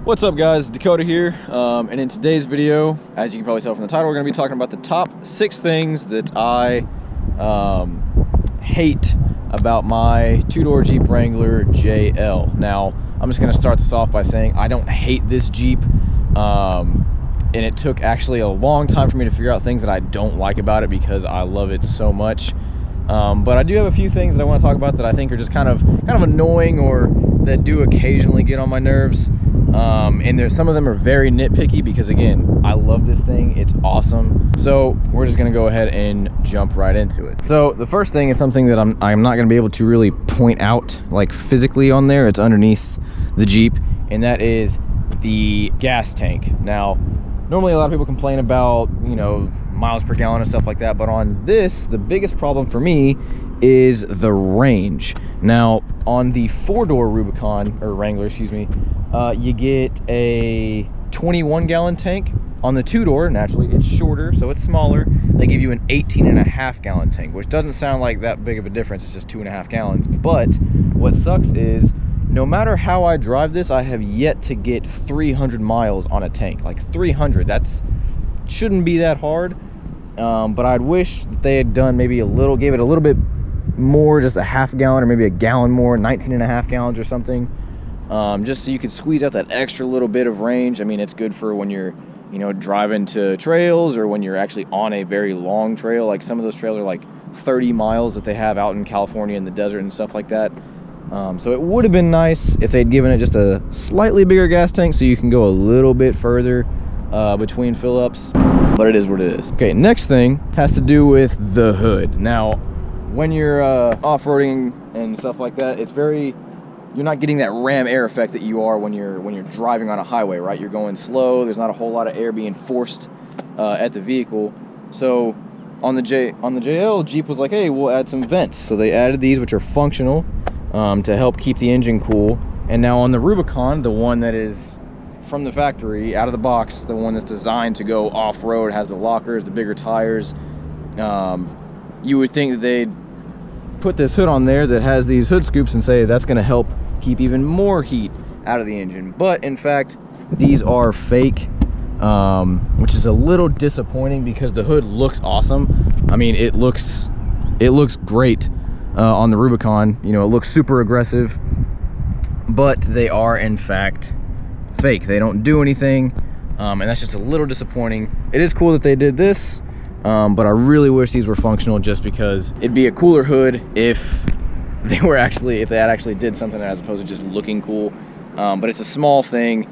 What's up guys, Dakota here, and in today's video, as you can probably tell from the title, we're going to be talking about the top 6 things that I hate about my two-door Jeep Wrangler JL. Now, I'm just going to start this off by saying I don't hate this Jeep, and it took actually a long time for me to figure out things that I don't like about it because I love it so much. But I do have a few things that I want to talk about that I think are just kind of annoying or that do occasionally get on my nerves. And some of them are very nitpicky because, again, I love this thing. It's awesome. So we're just going to go ahead and jump right into it. So the first thing is something that I'm not going to be able to really point out like physically on there. It's underneath the Jeep, and that is the gas tank. Now, normally a lot of people complain about, you know, miles per gallon and stuff like that, but on this, the biggest problem for me is the range. Now, on the 4-door Rubicon, or Wrangler, excuse me, you get a 21-gallon tank. On the 2-door, naturally, it's shorter, so it's smaller. They give you an 18.5-gallon tank, which doesn't sound like that big of a difference. It's just 2.5 gallons. But what sucks is, no matter how I drive this, I have yet to get 300 miles on a tank. Like 300, shouldn't be that hard. But I'd wish that they had done maybe gave it a little bit more, just a half gallon or maybe a gallon more, 19.5 gallons or something, just so you could squeeze out that extra little bit of range. I mean, it's good for when you're, you know, driving to trails or when you're actually on a very long trail. Like some of those trails are like 30 miles that they have out in California in the desert and stuff like that. So it would have been nice if they'd given it just a slightly bigger gas tank so you can go a little bit further between fill-ups, but it is what it is. Okay, next thing has to do with the hood. Now, when you're off-roading and stuff like that, you're not getting that ram air effect that you are when you're driving on a highway, right? You're going slow. There's not a whole lot of air being forced at the vehicle. So on the JL, Jeep was like, hey, we'll add some vents. So they added these, which are functional to help keep the engine cool. And now on the Rubicon, the one that is from the factory, out of the box, the one that's designed to go off-road, has the lockers, the bigger tires, you would think that they'd put this hood on there that has these hood scoops and say that's going to help keep even more heat out of the engine. But in fact, these are fake, which is a little disappointing because the hood looks awesome. I mean, it looks great on the Rubicon. You know, it looks super aggressive, but they are in fact fake. They don't do anything, and that's just a little disappointing. It is cool that they did this, but I really wish these were functional, just because it'd be a cooler hood if they had actually did something as opposed to just looking cool. But it's a small thing,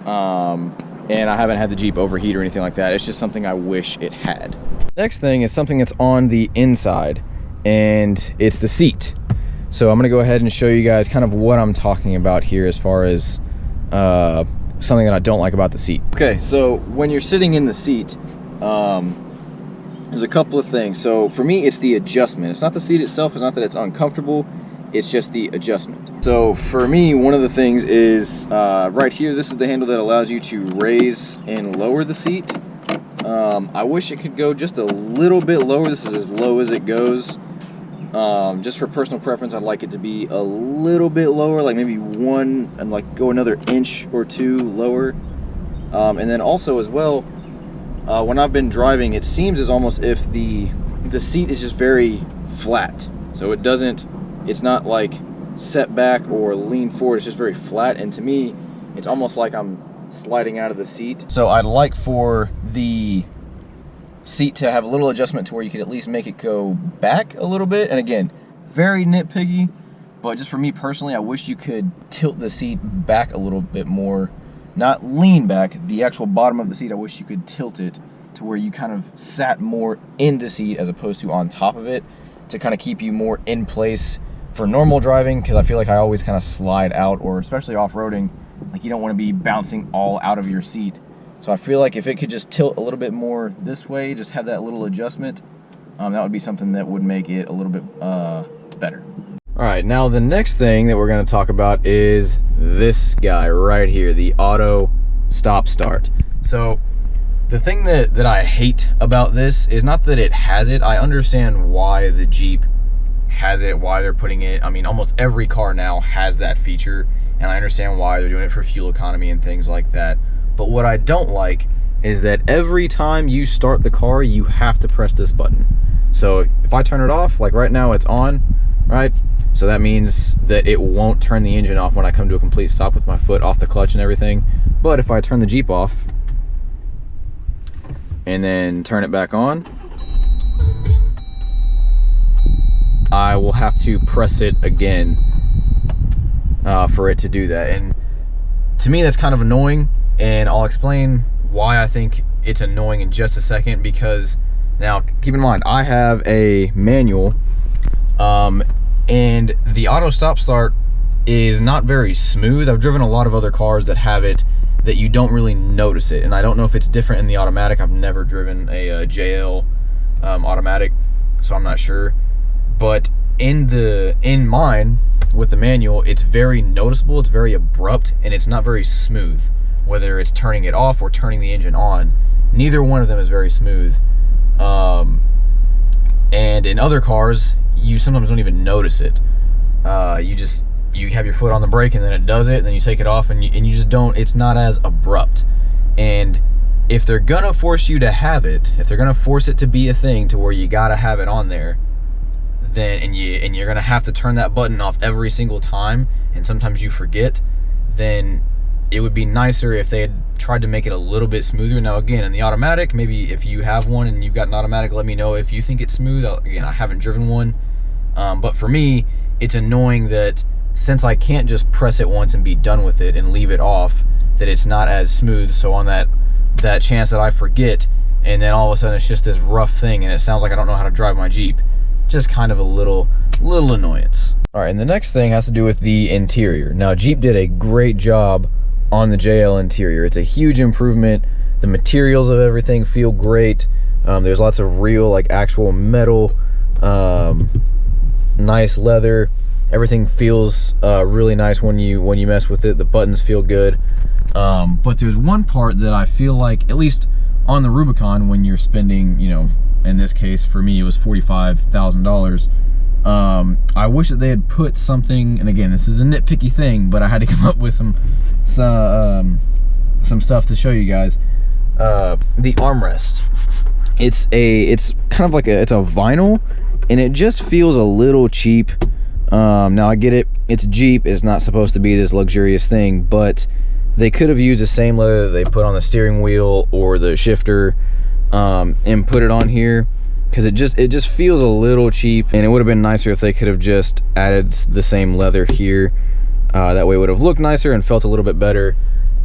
and I haven't had the Jeep overheat or anything like that. It's just something I wish it had. Next thing is something that's on the inside, and it's the seat. So I'm gonna go ahead and show you guys kind of what I'm talking about here as far as something that I don't like about the seat. Okay, so when you're sitting in the seat, there's a couple of things. So for me, it's the adjustment. It's not the seat itself. It's not that it's uncomfortable. It's just the adjustment. So for me, one of the things is right here. This is the handle that allows you to raise and lower the seat. I wish it could go just a little bit lower. This is as low as it goes. Just for personal preference, I'd like it to be a little bit lower, like maybe one, and like go another inch or two lower. And then also as well, when I've been driving, it seems as almost if the seat is just very flat. So it's not like set back or lean forward, it's just very flat. And to me, it's almost like I'm sliding out of the seat. So I'd like for the seat to have a little adjustment to where you could at least make it go back a little bit. And again, very nitpicky, but just for me personally, I wish you could tilt the seat back a little bit more. Not lean back, the actual bottom of the seat, I wish you could tilt it to where you kind of sat more in the seat as opposed to on top of it, to kind of keep you more in place for normal driving, because I feel like I always kind of slide out, or especially off-roading, like you don't want to be bouncing all out of your seat. So I feel like if it could just tilt a little bit more this way, just have that little adjustment, that would be something that would make it a little bit better. All right, now the next thing that we're going to talk about is this guy right here, the auto stop start. So the thing that I hate about this is not that it has it. I understand why the Jeep has it, why they're putting it. I mean, almost every car now has that feature, and I understand why they're doing it for fuel economy and things like that. But what I don't like is that every time you start the car, you have to press this button. So if I turn it off, like right now it's on, right? So that means that it won't turn the engine off when I come to a complete stop with my foot off the clutch and everything. But if I turn the Jeep off and then turn it back on, I will have to press it again for it to do that. And to me, that's kind of annoying, and I'll explain why I think it's annoying in just a second. Because now, keep in mind, I have a manual, and the auto stop start is not very smooth. I've driven a lot of other cars that have it, that you don't really notice it, and I don't know if it's different in the automatic. I've never driven a JL automatic, so I'm not sure. But in mine, with the manual, it's very noticeable, it's very abrupt, and it's not very smooth. Whether it's turning it off or turning the engine on, neither one of them is very smooth. And in other cars, you sometimes don't even notice it. You have your foot on the brake and then it does it, and then you take it off, and you just don't, it's not as abrupt. And if they're gonna force you to have it, if they're gonna force it to be a thing to where you gotta have it on there, then and you're gonna have to turn that button off every single time, and sometimes you forget, then it would be nicer if they had tried to make it a little bit smoother. Now again, in the automatic, maybe if you have one and you've got an automatic, let me know if you think it's smooth. Again, I haven't driven one, but for me, it's annoying that since I can't just press it once and be done with it and leave it off, that it's not as smooth. So on that chance that I forget, and then all of a sudden it's just this rough thing and it sounds like I don't know how to drive my Jeep, just kind of a little annoyance. All right, and the next thing has to do with the interior. Now, Jeep did a great job on the JL interior. It's a huge improvement. The materials of everything feel great. There's lots of real, like, actual metal, nice leather. Everything feels really nice when you mess with it. The buttons feel good. But there's one part that I feel like, at least on the Rubicon, when you're spending, you know, in this case for me it was $45,000. I wish that they had put something, and again, this is a nitpicky thing, but I had to come up with some stuff to show you guys. The armrest, it's kind of like it's a vinyl, and it just feels a little cheap. Now I get it, it's Jeep, it's not supposed to be this luxurious thing, but they could have used the same leather that they put on the steering wheel or the shifter, and put it on here, because it just feels a little cheap, and it would have been nicer if they could have just added the same leather here. That way it would have looked nicer and felt a little bit better,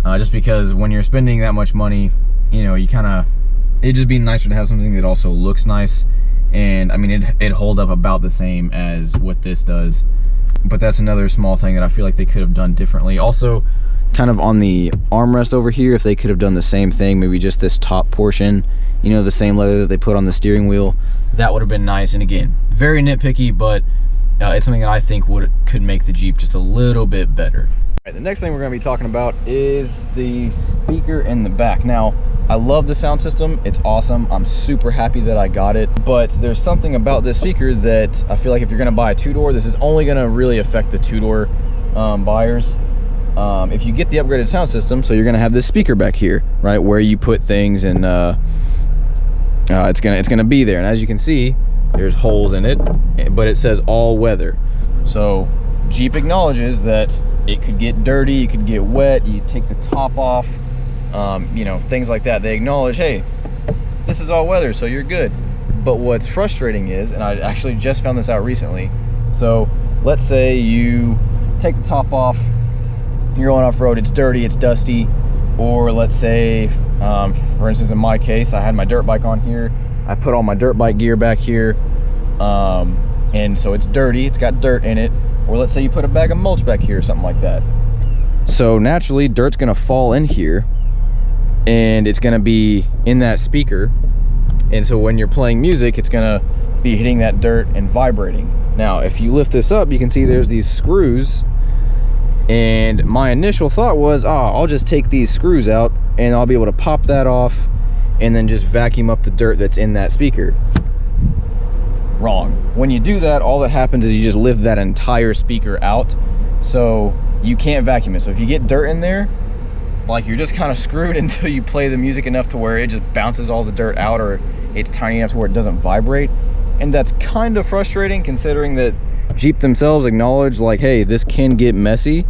just because when you're spending that much money, you know, it'd just be nicer to have something that also looks nice. And I mean, it'd hold up about the same as what this does, but that's another small thing that I feel like they could have done differently. Also, kind of on the armrest over here, if they could have done the same thing, maybe just this top portion, you know, the same leather that they put on the steering wheel, that would have been nice. And again, very nitpicky, but it's something that I think could make the Jeep just a little bit better. All right, the next thing we're going to be talking about is the speaker in the back. Now, I love the sound system, it's awesome, I'm super happy that I got it, but there's something about this speaker that I feel like if you're going to buy a two-door, this is only going to really affect the two-door buyers. If you get the upgraded sound system, so you're going to have this speaker back here, right, where you put things, and it's gonna be there. And as you can see, there's holes in it, but it says all weather. So Jeep acknowledges that it could get dirty, it could get wet, you take the top off, you know, things like that. They acknowledge, hey, this is all weather, so you're good. But what's frustrating is, and I actually just found this out recently, so let's say you take the top off, you're going off-road, it's dirty, it's dusty, or let's say, for instance, in my case, I had my dirt bike on here, I put all my dirt bike gear back here, and so it's dirty, it's got dirt in it, or let's say you put a bag of mulch back here or something like that. So naturally, dirt's gonna fall in here, and it's gonna be in that speaker, and so when you're playing music, it's gonna be hitting that dirt and vibrating. Now, if you lift this up, you can see there's these screws, and my initial thought was, I'll just take these screws out and I'll be able to pop that off and then just vacuum up the dirt that's in that speaker. Wrong. When you do that, all that happens is you just lift that entire speaker out. So you can't vacuum it. So if you get dirt in there, like, you're just kind of screwed until you play the music enough to where it just bounces all the dirt out, or it's tiny enough to where it doesn't vibrate. And that's kind of frustrating, considering that Jeep themselves acknowledge, like, hey, this can get messy.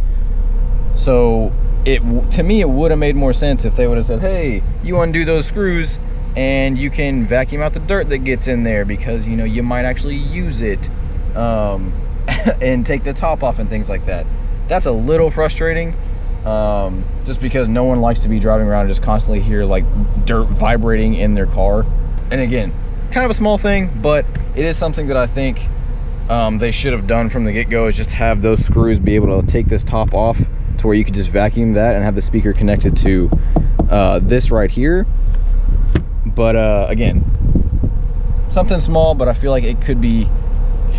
So to me, it would have made more sense if they would have said, hey, you undo those screws and you can vacuum out the dirt that gets in there, because, you know, you might actually use it, and take the top off and things like that. That's a little frustrating, just because no one likes to be driving around and just constantly hear like dirt vibrating in their car. And again, kind of a small thing, but it is something that I think they should have done from the get-go, is just have those screws be able to take this top off to where you could just vacuum that and have the speaker connected to this right here. But again, something small, but I feel like it could be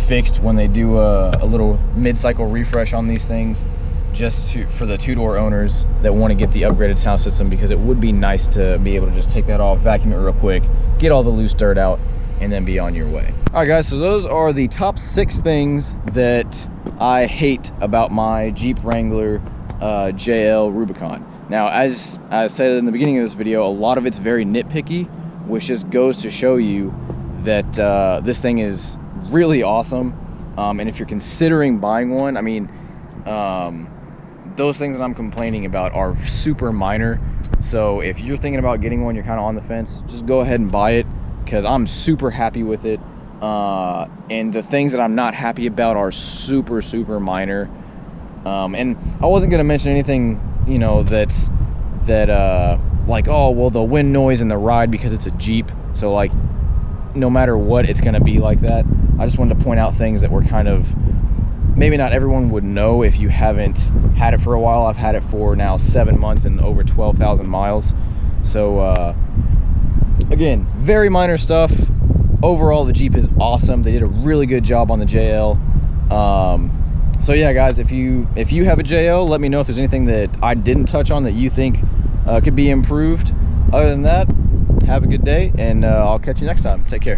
fixed when they do a little mid-cycle refresh on these things, just for the two-door owners that want to get the upgraded sound system, because it would be nice to be able to just take that off, vacuum it real quick, get all the loose dirt out, and then be on your way. All right, guys, so those are the top 6 things that I hate about my Jeep Wrangler JL Rubicon. Now, as I said in the beginning of this video, a lot of it's very nitpicky, which just goes to show you that this thing is really awesome. And if you're considering buying one, I mean, those things that I'm complaining about are super minor. So if you're thinking about getting one, you're kind of on the fence, just go ahead and buy it, because I'm super happy with it. And the things that I'm not happy about are super, super minor. And I wasn't going to mention anything, you know, like, oh, well, the wind noise in the ride, because it's a Jeep. So, like, no matter what, it's going to be like that. I just wanted to point out things that were kind of, maybe not everyone would know if you haven't had it for a while. I've had it for now 7 months and over 12,000 miles. So, again, very minor stuff. Overall, the Jeep is awesome. They did a really good job on the JL. So yeah, guys, if you have a JL, let me know if there's anything that I didn't touch on that you think could be improved. Other than that, have a good day, and I'll catch you next time. Take care.